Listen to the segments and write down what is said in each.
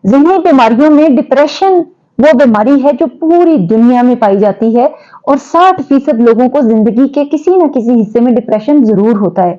ذہنی बीमारियों में डिप्रेशन वो बीमारी है जो पूरी दुनिया में पाई जाती है और 60% लोगों को जिंदगी के किसी ना किसी हिस्से में डिप्रेशन जरूर होता है।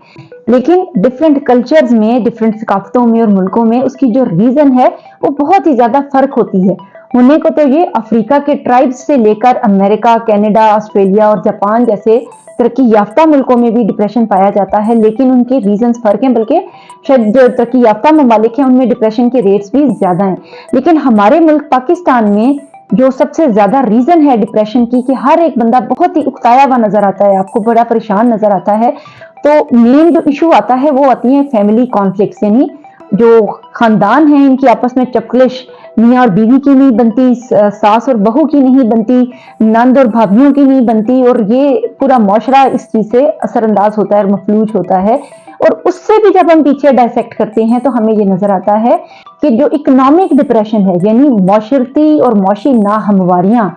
लेकिन डिफरेंट कल्चर्स में, डिफरेंट सकाफतों में और मुल्कों में उसकी जो रीजन है वो बहुत ही ज्यादा फर्क होती है। होने को तो ये अफ्रीका के ट्राइब्स से लेकर अमेरिका, कनाडा, ऑस्ट्रेलिया और जापान जैसे तरक्की याफ्ता मुल्कों में भी डिप्रेशन पाया जाता है, लेकिन उनके रीजंस फर्क हैं। बल्कि शायद जो तरक्की याफ्ता ममालिक हैं उनमें डिप्रेशन के रेट्स भी ज्यादा हैं, लेकिन हमारे मुल्क पाकिस्तान में जो सबसे ज्यादा रीजन है डिप्रेशन की कि हर एक बंदा बहुत ही उकताया हुआ नजर आता है, आपको बड़ा परेशान नजर आता है। तो मेन जो इशू आता है वो आती है फैमिली कॉन्फ्लिक्ट्स, यानी जो खानदान है इनकी आपस में चपकलिश, मियाँ और बीवी की नहीं बनती, सास और बहू की नहीं बनती, नंद और भाभियों की नहीं बनती, और ये पूरा मुआशरा इस चीज से असरअंदाज होता है और मफलूज होता है। और उससे भी जब हम पीछे डायसेक्ट करते हैं तो हमें ये नजर आता है कि जो इकोनॉमिक डिप्रेशन है, यानी माशरती और मौशी नाहमवारियां,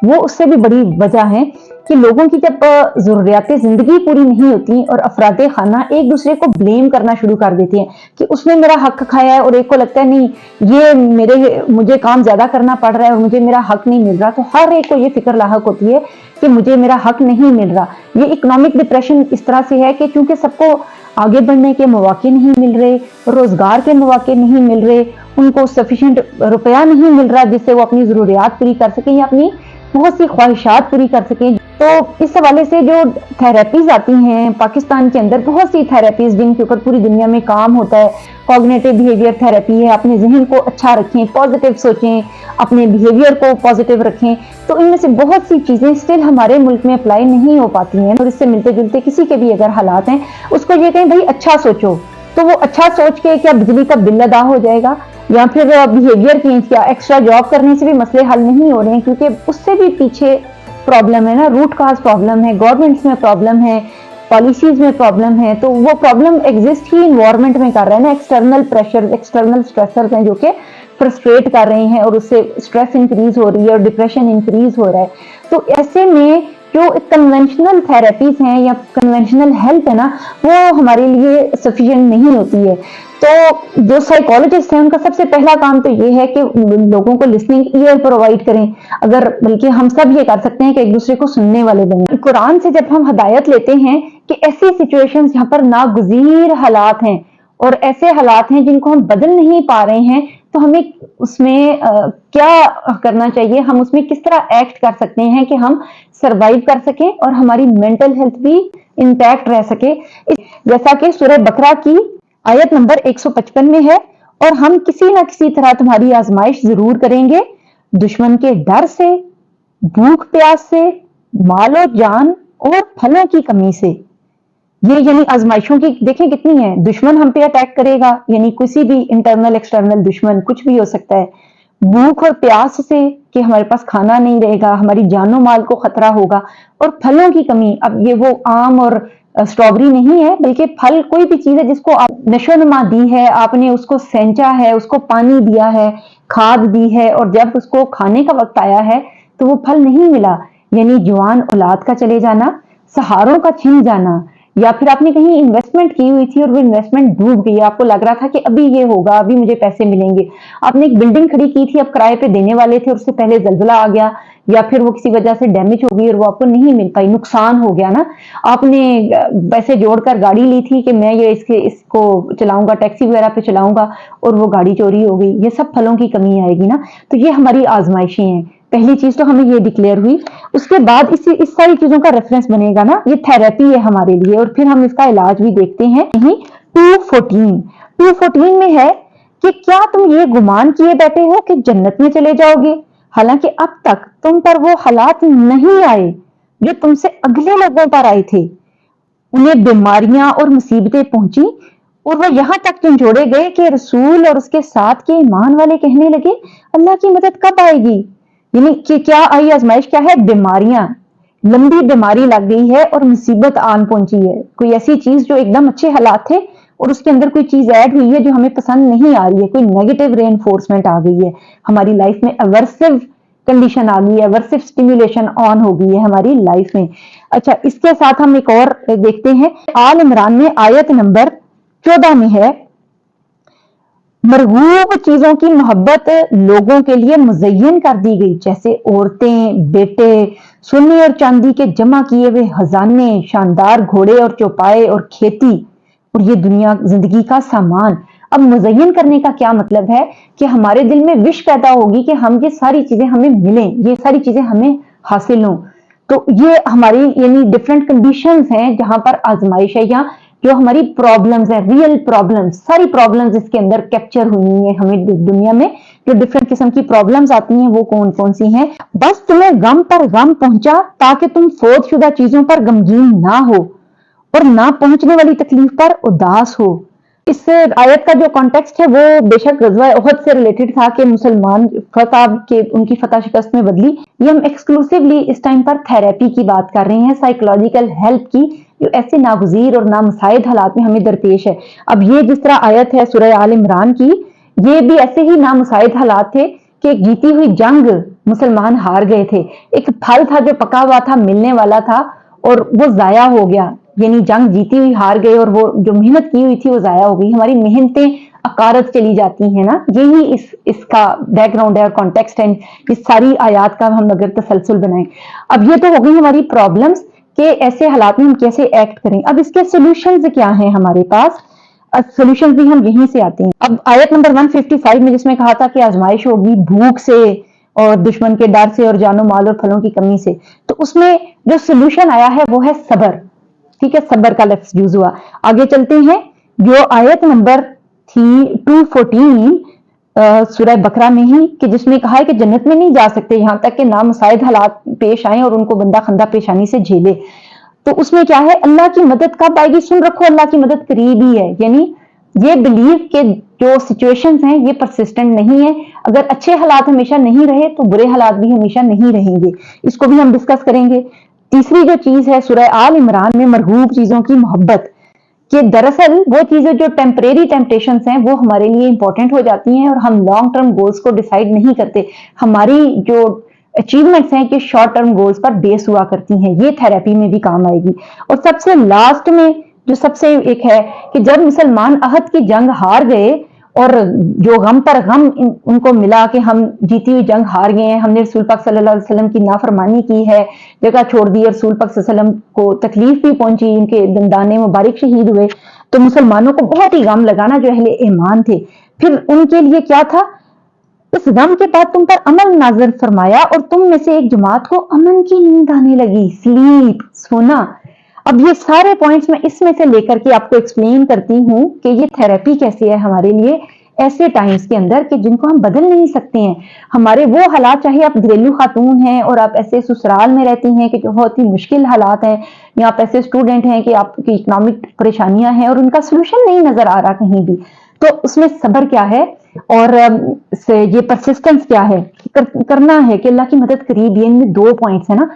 वो उससे भी बड़ी वजह है कि लोगों की जब जरूरियातें जिंदगी पूरी नहीं होती और अफरादे खाना एक दूसरे को ब्लेम करना शुरू कर देते हैं कि उसने मेरा हक खाया है, और एक को लगता है नहीं ये मुझे काम ज्यादा करना पड़ रहा है और मुझे मेरा हक नहीं मिल रहा, तो हर एक को ये फिक्र लाहक होती है कि मुझे मेरा हक नहीं मिल रहा। ये इकोनॉमिक डिप्रेशन इस तरह से है कि चूंकि सबको आगे बढ़ने के मौके नहीं मिल रहे, रोजगार के मौके नहीं मिल रहे, उनको सफिशिएंट रुपया नहीं मिल रहा जिससे वो अपनी जरूरियात पूरी कर सकें या अपनी बहुत सी ख्वाहिशात पूरी कर सकें। तो इस हवाले से जो थेरेपीज आती हैं पाकिस्तान के अंदर, बहुत सी थेरेपीज जिनके ऊपर पूरी दुनिया में काम होता है। कॉग्निटिव बिहेवियर थेरेपी है, अपने जहन को अच्छा रखें, पॉजिटिव सोचें, अपने बिहेवियर को पॉजिटिव रखें। तो इनमें से बहुत सी चीजें स्टिल हमारे मुल्क में अप्लाई नहीं हो पाती हैं, और इससे मिलते जुलते किसी के भी अगर हालात हैं उसको ये कहें भाई अच्छा सोचो, तो वो अच्छा सोच के क्या बिजली का बिल अदा हो जाएगा, या फिर बिहेवियर चेंज या एक्स्ट्रा जॉब करने से भी मसले हल नहीं हो रहे हैं, क्योंकि उससे भी पीछे प्रॉब्लम है ना, रूट काज प्रॉब्लम है, गवर्नमेंट्स में प्रॉब्लम है, पॉलिसीज में प्रॉब्लम है। तो वो प्रॉब्लम एग्जिस्ट ही इन्वायरमेंट में कर रहा है ना, एक्सटर्नल प्रेशर, एक्सटर्नल स्ट्रेसर्स हैं जो कि फ्रस्ट्रेट कर रहे हैं, और उससे स्ट्रेस इंक्रीज हो रही है और डिप्रेशन इंक्रीज हो रहा है। तो ऐसे में जो कन्वेंशनल थेरेपीज हैं या कन्वेंशनल हेल्प है ना, वो हमारे लिए सफिशिएंट नहीं होती है। तो जो साइकोलॉजिस्ट हैं उनका सबसे पहला काम तो ये है कि लोगों को लिसनिंग ईयर प्रोवाइड करें, अगर बल्कि हम सब ये कर सकते हैं कि एक दूसरे को सुनने वाले बने। कुरान से जब हम हदायत लेते हैं कि ऐसी सिचुएशंस जहां पर नागुज़ीर हालात हैं और ऐसे हालात हैं जिनको हम बदल नहीं पा रहे हैं, तो हमें उसमें क्या करना चाहिए, हम उसमें किस तरह एक्ट कर सकते हैं कि हम सरवाइव कर सकें और हमारी मेंटल हेल्थ भी इंटैक्ट रह सके। जैसा कि सूरह बकरा की आयत नंबर 155 में है, और हम किसी ना किसी तरह तुम्हारी आजमाइश जरूर करेंगे, दुश्मन के डर से, भूख प्यास से, माल और जान और फलों की कमी से। ये यानी आजमाइशों की देखें कितनी है। दुश्मन हम पे अटैक करेगा, यानी किसी भी इंटरनल एक्सटर्नल दुश्मन कुछ भी हो सकता है। भूख और प्यास से कि हमारे पास खाना नहीं रहेगा, हमारी जानो माल को खतरा होगा, और फलों की कमी। अब ये वो आम और स्ट्रॉबेरी नहीं है, बल्कि फल कोई भी चीज है जिसको आप नशोनुमा दी है, आपने उसको सेंचा है, उसको पानी दिया है, खाद दी है, और जब उसको खाने का वक्त आया है तो वो फल नहीं मिला, यानी जवान औलाद का चले जाना, सहारों का छिन जाना, या फिर आपने कहीं इन्वेस्टमेंट की हुई थी और वो इन्वेस्टमेंट डूब गई, आपको लग रहा था कि अभी ये होगा, अभी मुझे पैसे मिलेंगे। आपने एक बिल्डिंग खड़ी की थी, अब किराए पे देने वाले थे, उससे पहले जलजला आ गया या फिर वो किसी वजह से डैमेज हो गई और वो आपको नहीं मिल पाई, नुकसान हो गया ना। आपने पैसे जोड़कर गाड़ी ली थी कि मैं ये इसको चलाऊंगा, टैक्सी वगैरह पे चलाऊंगा, और वो गाड़ी चोरी हो गई। ये सब फलों की कमी आएगी ना। तो ये हमारी आजमाइशें हैं। पहली चीज तो हमें ये डिक्लेयर हुई, उसके बाद इस सारी चीजों का रेफरेंस बनेगा ना, ये थेरेपी है हमारे लिए, और फिर हम इसका इलाज भी देखते हैं। 214 में है कि क्या तुम ये गुमान किए बैठे हो कि जन्नत में चले जाओगे, हालांकि अब तक तुम पर वो हालात नहीं आए जो तुमसे अगले लोगों पर आए थे। उन्हें बीमारियां और मुसीबतें पहुंची और वो यहां तक झंझोड़े गए कि रसूल और उसके साथ के ईमान वाले कहने लगे अल्लाह की मदद कब आएगी। यानी कि क्या आई आजमाइश, क्या है, बीमारियां, लंबी बीमारी लग गई है और मुसीबत आन पहुंची है। कोई ऐसी चीज जो एकदम अच्छे हालात थे और उसके अंदर कोई चीज ऐड हुई है जो हमें पसंद नहीं आ रही है, कोई नेगेटिव रेनफोर्समेंट आ गई है हमारी लाइफ में, एवर्सिव कंडीशन आ गई है, एवर्सिव स्टिम्युलेशन ऑन हो गई है हमारी लाइफ में। अच्छा, इसके साथ हम एक और देखते हैं, आल इमरान में आयत नंबर 14 में है, मरगूब चीजों की मोहब्बत लोगों के लिए मुज़य्यन कर दी गई, जैसे औरतें, बेटे, सोने और चांदी के जमा किए हुए खजाने, शानदार घोड़े और चौपाए और खेती, और ये दुनिया जिंदगी का सामान। अब मुज़य्यन करने का क्या मतलब है कि हमारे दिल में विश पैदा होगी कि हम ये सारी चीजें हमें मिलें, ये सारी चीजें हमें हासिल हों। तो ये हमारी यानी डिफरेंट कंडीशंस हैं जहां पर आजमाइश है, या जो हमारी प्रॉब्लम्स है, रियल प्रॉब्लम्स, सारी प्रॉब्लम्स इसके अंदर कैप्चर हुई हैं हमें दुनिया में। जो डिफरेंट किस्म की प्रॉब्लम्स आती हैं वो कौन कौन सी हैं। बस तुम्हें गम पर गम पहुंचा ताकि तुम फौजशुदा चीजों पर गमगीन ना हो और ना पहुंचने वाली तकलीफ पर उदास हो। इस आयत का जो कॉन्टेक्स्ट है वो बेशक गज़वा उहद से रिलेटेड था कि मुसलमान फतह के उनकी फतह शिकस्त में बदली। ये हम एक्सक्लूसिवली इस टाइम पर थेरेपी की बात कर रहे हैं, साइकोलॉजिकल हेल्प की, जो ऐसे नागुज़ीर और नामुसाइद हालात में हमें दरपेश है। अब ये जिस तरह आयत है सूरह आल इमरान की, ये भी ऐसे ही नामुसाइद हालात थे कि एक जीती हुई जंग मुसलमान हार गए थे। एक फल था जो पका हुआ था, मिलने वाला था, और वो जाया हो गया, यानी जंग जीती हुई हार गए और वो जो मेहनत की हुई थी वो जाया हो गई। हमारी मेहनतें अकारत चली जाती हैं ना, यही इसका बैकग्राउंड है और कॉन्टेक्स्ट है इस सारी आयात का। हम अगर तसलसल बनाएं, अब ये तो हो गई हमारी प्रॉब्लम्स कि ऐसे हालात में हम कैसे एक्ट करें। अब इसके सोल्यूशंस क्या हैं हमारे पास, सोल्यूशंस भी हम यहीं से आते हैं। अब आयत नंबर 155 में जिसमें कहा था कि आजमाइश होगी भूख से और दुश्मन के डर से और जानो माल और फलों की कमी से, तो उसमें जो सोल्यूशन आया है वो है सबर। ठीक है, सबर का लफ्ज यूज हुआ। आगे चलते हैं, जो आयत नंबर थी 214 सूरह बकरा में ही, कि जिसमें कहा है कि जन्नत में नहीं जा सकते यहां तक कि नामुसाइद हालात पेश आए और उनको बंदा खंदा पेशानी से झेले। तो उसमें क्या है, अल्लाह की मदद कब आएगी, सुन रखो, अल्लाह की मदद करीब ही है। यानी ये बिलीव के जो सिचुएशंस हैं ये परसिस्टेंट नहीं है। अगर अच्छे हालात हमेशा नहीं रहे तो बुरे हालात भी हमेशा नहीं रहेंगे। इसको भी हम डिस्कस करेंगे। तीसरी जो चीज है सूरह आल इमरान में मरगूब चीजों की मोहब्बत, कि दरअसल वो चीजें जो टेम्परेरी टेम्पटेशंस हैं वो हमारे लिए इंपॉर्टेंट हो जाती हैं और हम लॉन्ग टर्म गोल्स को डिसाइड नहीं करते। हमारी जो अचीवमेंट्स हैं कि शॉर्ट टर्म गोल्स पर बेस हुआ करती हैं। ये थेरेपी में भी काम आएगी। और सबसे लास्ट में जो सबसे एक है कि जब मुसलमान अहद की जंग हार गए और जो गम पर गम उनको मिला कि हम जीती हुई जंग हार गए हैं, हमने रसूल पाक सल्लल्लाहु अलैहि वसल्लम की नाफरमानी की है, जगह छोड़ दी, रसूल पाक सल्लल्लाहु अलैहि वसल्लम को तकलीफ भी पहुंची, उनके दंदाने मुबारक शहीद हुए, तो मुसलमानों को बहुत ही गम लगाना जो अहले ईमान थे। फिर उनके लिए क्या था, इस गम के बाद तुम पर अमल नाज़िल फरमाया और तुम में से एक जमात को अमन की नींद आने लगी, स्लीप, सोना। अब ये सारे पॉइंट्स मैं इसमें से लेकर के आपको एक्सप्लेन करती हूँ कि ये थेरेपी कैसी है हमारे लिए ऐसे टाइम्स के अंदर कि जिनको हम बदल नहीं सकते हैं। हमारे वो हालात, चाहे आप घरेलू खातून हैं और आप ऐसे ससुराल में रहती हैं कि जो बहुत ही मुश्किल हालात हैं, या आप ऐसे स्टूडेंट हैं कि आपकी इकोनॉमिक परेशानियां हैं और उनका सोल्यूशन नहीं नजर आ रहा कहीं भी, तो उसमें सब्र क्या है और ये परसिस्टेंस क्या है, करना है कि अल्लाह की मदद करीब। ये इनमें दो पॉइंट्स है ना।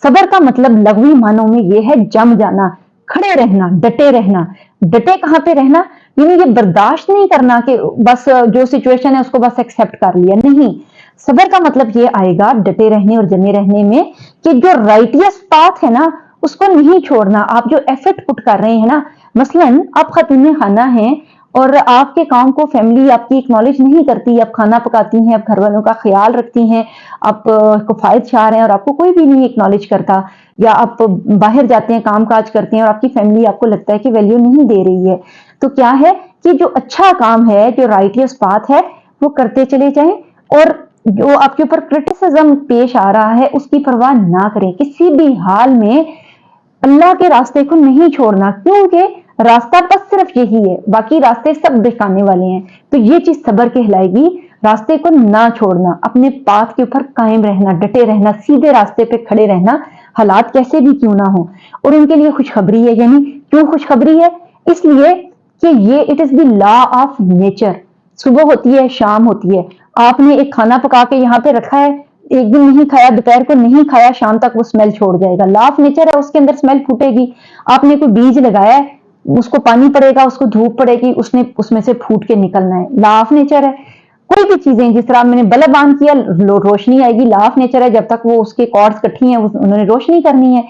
सबर का मतलब लघवी मानों में ये है जम जाना, खड़े रहना, डटे रहना। डटे कहाँ पे रहना, यानी ये बर्दाश्त नहीं करना कि बस जो सिचुएशन है उसको बस एक्सेप्ट कर लिया, नहीं। सबर का मतलब ये आएगा डटे रहने और जमे रहने में कि जो राइटियस पाथ है ना उसको नहीं छोड़ना। आप जो एफर्ट पुट कर रहे हैं ना, मसलन आप खातून खाना हैं और आपके काम को फैमिली आपकी एक्नॉलेज नहीं करती, आप खाना पकाती हैं, आप घर वालों का ख्याल रखती हैं, आप किफायत चाह रहे हैं और आपको कोई भी नहीं एक्नॉलेज करता, या आप बाहर जाते हैं काम काज करते हैं और आपकी फैमिली आपको लगता है कि वैल्यू नहीं दे रही है, तो क्या है कि जो अच्छा काम है, जो राइटियस पाथ है, वो करते चले जाएं और जो आपके ऊपर क्रिटिसिज्म पेश आ रहा है उसकी परवाह ना करें। किसी भी हाल में अल्लाह के रास्ते को नहीं छोड़ना, क्योंकि रास्ता बस सिर्फ यही है, बाकी रास्ते सब दिखाने वाले हैं। तो ये चीज सब्र कहलाएगी, रास्ते को ना छोड़ना, अपने पाथ के ऊपर कायम रहना, डटे रहना, सीधे रास्ते पे खड़े रहना, हालात कैसे भी क्यों ना हो। और उनके लिए खुशखबरी है, यानी क्यों खुशखबरी है, इसलिए कि ये it is the law of nature. सुबह होती है, शाम होती है, आपने एक खाना पका के यहाँ पे रखा है, एक दिन नहीं खाया, दोपहर को नहीं खाया, शाम तक वो स्मेल छोड़ जाएगा। लॉ ऑफ नेचर है, उसके अंदर स्मेल फूटेगी। आपने कोई बीज लगाया है, उसको पानी पड़ेगा, उसको धूप पड़ेगी, उसने उसमें से फूट के निकलना है। लॉ ऑफ नेचर है। कोई भी चीजें, जिस तरह मैंने बल्ब ऑन किया रोशनी आएगी, लॉ ऑफ नेचर है, जब तक वो उसके कॉर्ड्स इकट्ठी हैं उन्होंने रोशनी करनी है।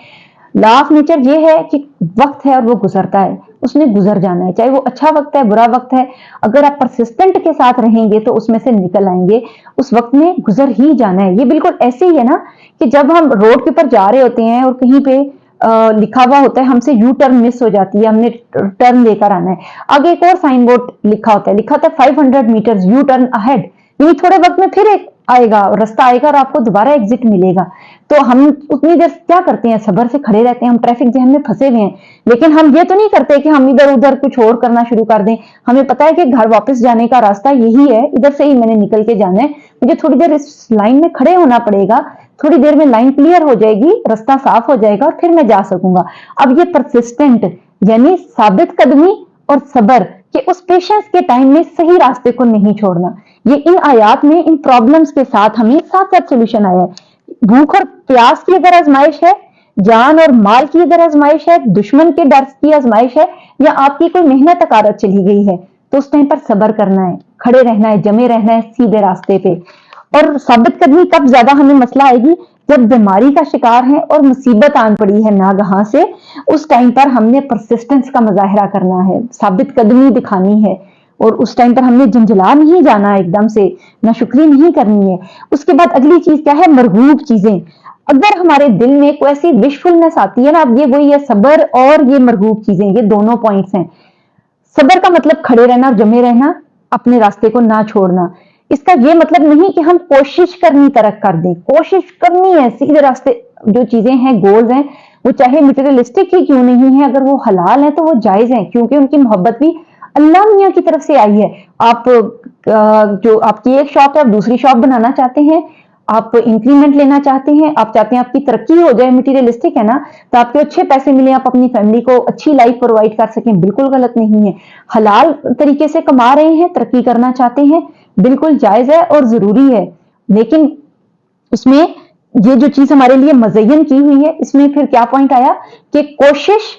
लॉ ऑफ नेचर ये है कि वक्त है और वो गुजरता है, उसने गुजर जाना है, चाहे वो अच्छा वक्त है बुरा वक्त है, अगर आप परसिस्टेंट के साथ रहेंगे तो उसमें से निकल आएंगे, उस वक्त में गुजर ही जाना है। ये बिल्कुल ऐसे ही है ना कि जब हम रोड के ऊपर जा रहे होते हैं और कहीं पे लिखा हुआ होता है हमसे यू टर्न मिस हो जाती है, हमने टर्न लेकर आना है, आगे एक और साइन बोर्ड लिखा होता है 500 मीटर्स यू टर्न अहेड, यानी थोड़े वक्त में फिर एक आएगा रास्ता आएगा और आपको दोबारा एग्जिट मिलेगा। तो हम उतनी देर क्या करते हैं, सब्र से खड़े रहते हैं, हम ट्रैफिक जैम में फंसे हुए हैं, लेकिन हम ये तो नहीं करते कि हम इधर उधर कुछ और करना शुरू कर दें। हमें पता है कि घर वापस जाने का रास्ता यही है, इधर से ही मैंने निकल के जाना है, मुझे थोड़ी देर इस लाइन में खड़े होना पड़ेगा, थोड़ी देर में लाइन क्लियर हो जाएगी, रास्ता साफ हो जाएगा और फिर मैं जा सकूंगा। अब ये परसिस्टेंट यानी साबित कदमी और सबर कि उस पेशेंस के टाइम में सही रास्ते को नहीं छोड़ना, ये इन आयात में इन प्रॉब्लम्स के साथ हमें साथ साथ सोल्यूशन आया है। भूख और प्यास की अगर आजमाइश है, जान और माल की अगर आजमाइश है, दुश्मन के डर की आजमाइश है, या आपकी कोई मेहनत अकारत चली गई है, तो उस टाइम पर सबर करना है, खड़े रहना है, जमे रहना है सीधे रास्ते पे। और साबित कदमी कब ज्यादा हमें मसला आएगी, जब बीमारी का शिकार है और मुसीबत आन पड़ी है नागहां से, उस टाइम पर हमने परसिस्टेंस का मुजाहिरा करना है, साबित कदमी दिखानी है, और उस टाइम पर हमने झंझला नहीं जाना, एकदम से नाशुक्री नहीं करनी है। उसके बाद अगली चीज क्या है, मरगूब चीजें। अगर हमारे दिल में कोई ऐसी विशफुलनेस आती है ना, अब ये वही है सबर और ये मरगूब चीजें, ये दोनों पॉइंट्स हैं। सबर का मतलब खड़े रहना और जमे रहना, अपने रास्ते को ना छोड़ना। इसका ये मतलब नहीं कि हम कोशिश करनी तरक कर दें, कोशिश करनी है सीधे रास्ते, जो चीजें हैं गोल्स हैं वो चाहे मटेरियलिस्टिक ही क्यों नहीं है, अगर वो हलाल है तो वो जायज है, क्योंकि उनकी मोहब्बत भी अल्लाह मियाँ की तरफ से आई है। आप जो आपकी एक शॉप है आप दूसरी शॉप बनाना चाहते हैं, आप इंक्रीमेंट लेना चाहते हैं, आप चाहते हैं आपकी तरक्की हो जाए, मटेरियलिस्टिक है ना, तो आपके अच्छे पैसे मिले, आप अपनी फैमिली को अच्छी लाइफ प्रोवाइड कर सकें, बिल्कुल गलत नहीं है। हलाल तरीके से कमा रहे हैं, तरक्की करना चाहते हैं, बिल्कुल जायज है और जरूरी है। लेकिन उसमें ये जो चीज हमारे लिए मज़य्यन की हुई है, इसमें फिर क्या पॉइंट आया कि कोशिश,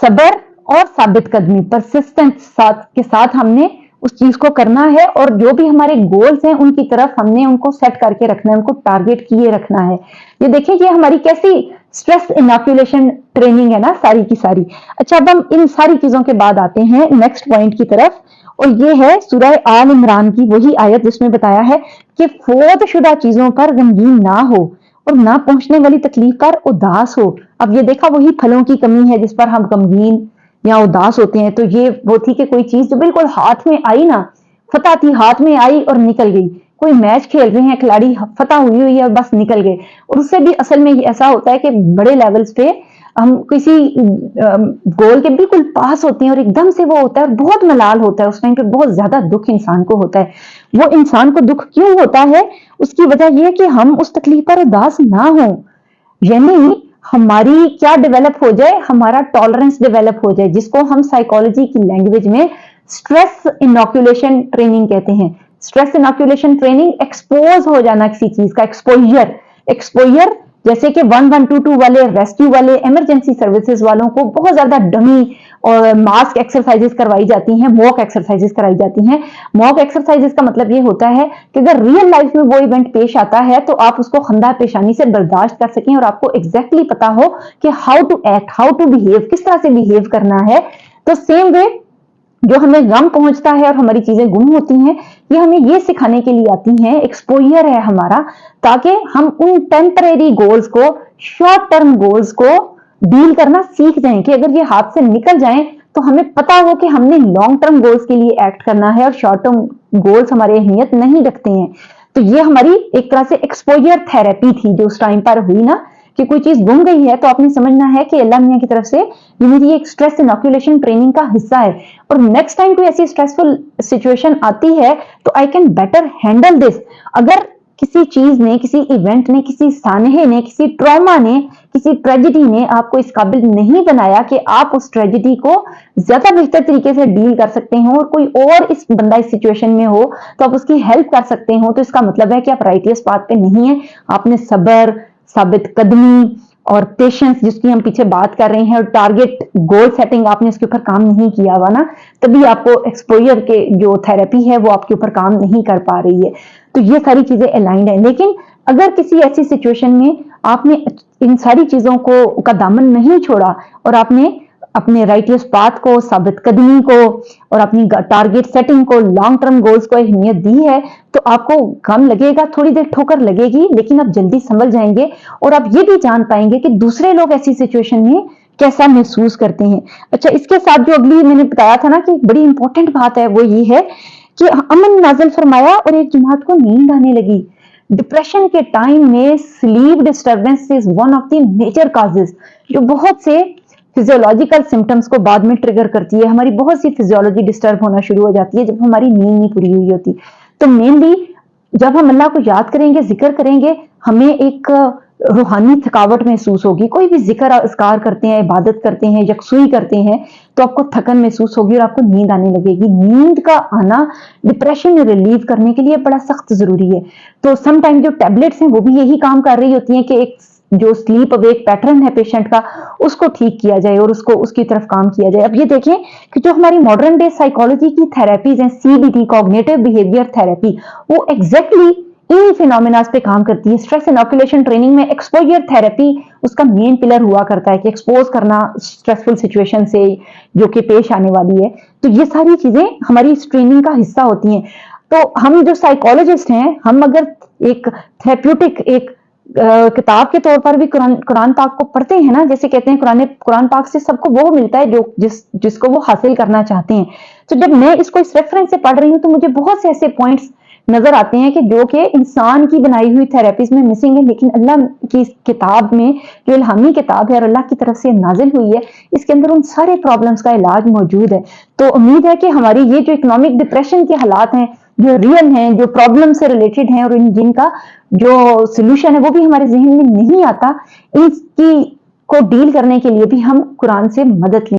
सबर और साबित कदमी, परसिस्टेंस के साथ हमने उस चीज को करना है, और जो भी हमारे गोल्स हैं उनकी तरफ हमने उनको सेट करके रखना है, उनको टारगेट किए रखना है। ये देखिए ये हमारी कैसी स्ट्रेस इनोक्यूलेशन ट्रेनिंग है ना सारी की सारी। अच्छा, अब हम इन सारी चीजों के बाद आते हैं नेक्स्ट पॉइंट की तरफ, और ये है सूरह आल इमरान की वही आयत जिसमें बताया है कि फौतशुदा चीजों पर गमगीन ना हो और ना पहुंचने वाली तकलीफ पर उदास हो। अब ये देखा वही फलों की कमी है जिस पर हम गमगीन या उदास होते हैं। तो ये वो थी कि कोई चीज जो बिल्कुल हाथ में आई ना, फतह थी, हाथ में आई और निकल गई। कोई मैच खेल रहे हैं, खिलाड़ी फतह हुई है और बस निकल गए। और उससे भी असल में ऐसा होता है कि बड़े लेवल्स पे हम किसी गोल के बिल्कुल पास होते हैं और एकदम से वो होता है, बहुत मलाल होता है, उस टाइम पे बहुत ज्यादा दुख इंसान को होता है। वो इंसान को दुख क्यों होता है, उसकी वजह यह कि हम उस तकलीफ पर उदास ना हो, यानी हमारी क्या डेवलप हो जाए, हमारा टॉलरेंस डेवलप हो जाए, जिसको हम साइकोलॉजी की लैंग्वेज में स्ट्रेस इनोक्यूलेशन ट्रेनिंग कहते हैं। स्ट्रेस इनोक्यूलेशन ट्रेनिंग एक्सपोज हो जाना किसी चीज का, एक्सपोजर जैसे कि 1122 वाले, रेस्क्यू वाले, इमरजेंसी सर्विसेज वालों को बहुत ज्यादा डमी और मास्क एक्सरसाइजेस करवाई जाती हैं, मॉक एक्सरसाइजेस कराई जाती हैं। मॉक एक्सरसाइजेस का मतलब ये होता है कि अगर रियल लाइफ में वो इवेंट पेश आता है तो आप उसको खंदा पेशानी से बर्दाश्त कर सकें और आपको एग्जैक्टली पता हो कि how to act, how to behave, किस तरह से बिहेव करना है। तो सेम वे जो हमें गम पहुंचता है और हमारी चीजें गुम होती हैं, ये हमें ये सिखाने के लिए आती हैं, एक्सपोजर है हमारा, ताकि हम उन टेम्परेरी गोल्स को, शॉर्ट टर्म गोल्स को डील करना सीख जाएं कि अगर ये हाथ से निकल जाएं तो हमें पता हो कि हमने लॉन्ग टर्म गोल्स के लिए एक्ट करना है और शॉर्ट टर्म गोल्स हमारे अहमियत नहीं रखते हैं। तो ये हमारी एक तरह से एक्सपोजर थेरेपी थी जो उस टाइम पर हुई ना, कि कोई चीज गुम गई है तो आपने समझना है कि अल्लाह मियां की तरफ से ये मेरी एक स्ट्रेस इनोक्यूलेशन ट्रेनिंग का हिस्सा है, और नेक्स्ट टाइम कोई ऐसी स्ट्रेसफुल सिचुएशन आती है तो I can better handle this. अगर किसी चीज ने, किसी इवेंट ने, किसी सानहे ने, किसी ट्रॉमा ने, किसी ट्रेजिडी ने आपको इस काबिल नहीं बनाया कि आप उस ट्रेजिडी को ज्यादा बेहतर तरीके से डील कर सकते हो, और कोई और इस बंदा इस सिचुएशन में हो तो आप उसकी हेल्प कर सकते हो, तो इसका मतलब है कि आप राइटियस पाथ पे नहीं है। आपने सबर, साबित कदमी और पेशेंस जिसकी हम पीछे बात कर रहे हैं, और टारगेट गोल सेटिंग, आपने इसके ऊपर काम नहीं किया हुआ ना, तभी आपको एक्सपोजर के जो थेरेपी है वो आपके ऊपर काम नहीं कर पा रही है। तो ये सारी चीजें अलाइंड है। लेकिन अगर किसी ऐसी सिचुएशन में आपने इन सारी चीजों को का दामन नहीं छोड़ा और आपने अपने राइटियस पाथ को, साबित कदमी को और अपनी टारगेट सेटिंग को, लॉन्ग टर्म गोल्स को अहमियत दी है, तो आपको गम लगेगा, थोड़ी देर ठोकर लगेगी, लेकिन आप जल्दी संभल जाएंगे और आप ये भी जान पाएंगे कि दूसरे लोग ऐसी सिचुएशन में कैसा महसूस करते हैं। अच्छा, इसके साथ जो अगली मैंने बताया था ना कि बड़ी इंपॉर्टेंट बात है, वो ये है कि अमन नाजिल फरमाया और एक जमात को नींद आने लगी। डिप्रेशन के टाइम में sleep disturbance is one of the major causes, जो बहुत से फिजियोलॉजिकल सिम्टम्स को बाद में ट्रिगर करती है। हमारी बहुत सी फिजियोलॉजी डिस्टर्ब होना शुरू हो जाती है जब हमारी नींद नहीं पूरी हुई होती। तो मेनली जब हम अल्लाह को याद करेंगे, जिक्र करेंगे, हमें एक रूहानी थकावट महसूस होगी। कोई भी जिक्र अस्कार करते हैं, इबादत करते हैं, यकसुई करते हैं, तो आपको थकन महसूस होगी और आपको नींद आने लगेगी। नींद का आना डिप्रेशन में रिलीव करने के लिए बड़ा सख्त जरूरी है। तो सम टाइम जो टैबलेट्स हैं वो भी यही काम कर रही होती हैं कि एक जो स्लीप अवेक पैटर्न है पेशेंट का, उसको ठीक किया जाए और उसको उसकी तरफ काम किया जाए। अब ये देखें कि जो हमारी मॉडर्न डे साइकोलॉजी की थेरेपीज हैं, सीबीटी, कॉग्निटिव बिहेवियर थेरेपी, वो एग्जैक्टली इन फिनोमिनास पे काम करती है। स्ट्रेस इनोकुलेशन ट्रेनिंग में एक्सपोजर थेरेपी उसका मेन पिलर हुआ करता है कि एक्सपोज करना स्ट्रेसफुल सिचुएशन से जो कि पेश आने वाली है। तो ये सारी चीजें हमारी इस ट्रेनिंग का हिस्सा होती हैं। तो हम जो साइकोलॉजिस्ट हैं, हम अगर एक थेरेप्यूटिक एक किताब के तौर पर भी कुरान पाक को पढ़ते हैं ना, जैसे कहते हैं कुरान पाक से सबको वो मिलता है जो जिसको वो हासिल करना चाहते हैं। तो जब मैं इसको इस रेफरेंस से पढ़ रही हूँ तो मुझे बहुत से ऐसे पॉइंट्स नजर आते हैं कि जो कि इंसान की बनाई हुई थेरेपीज में मिसिंग है, लेकिन अल्लाह की किताब में जो इल्हामी किताब है और अल्लाह की तरफ से नाजिल हुई है, इसके अंदर उन सारे प्रॉब्लम्स का इलाज मौजूद है। तो उम्मीद है कि हमारी ये जो इकोनॉमिक डिप्रेशन के हालात हैं, जो रियल हैं, जो प्रॉब्लम से रिलेटेड हैं और जिनका जो सोल्यूशन है वो भी हमारे जहन में नहीं आता, इसकी को डील करने के लिए भी हम कुरान से मदद लें।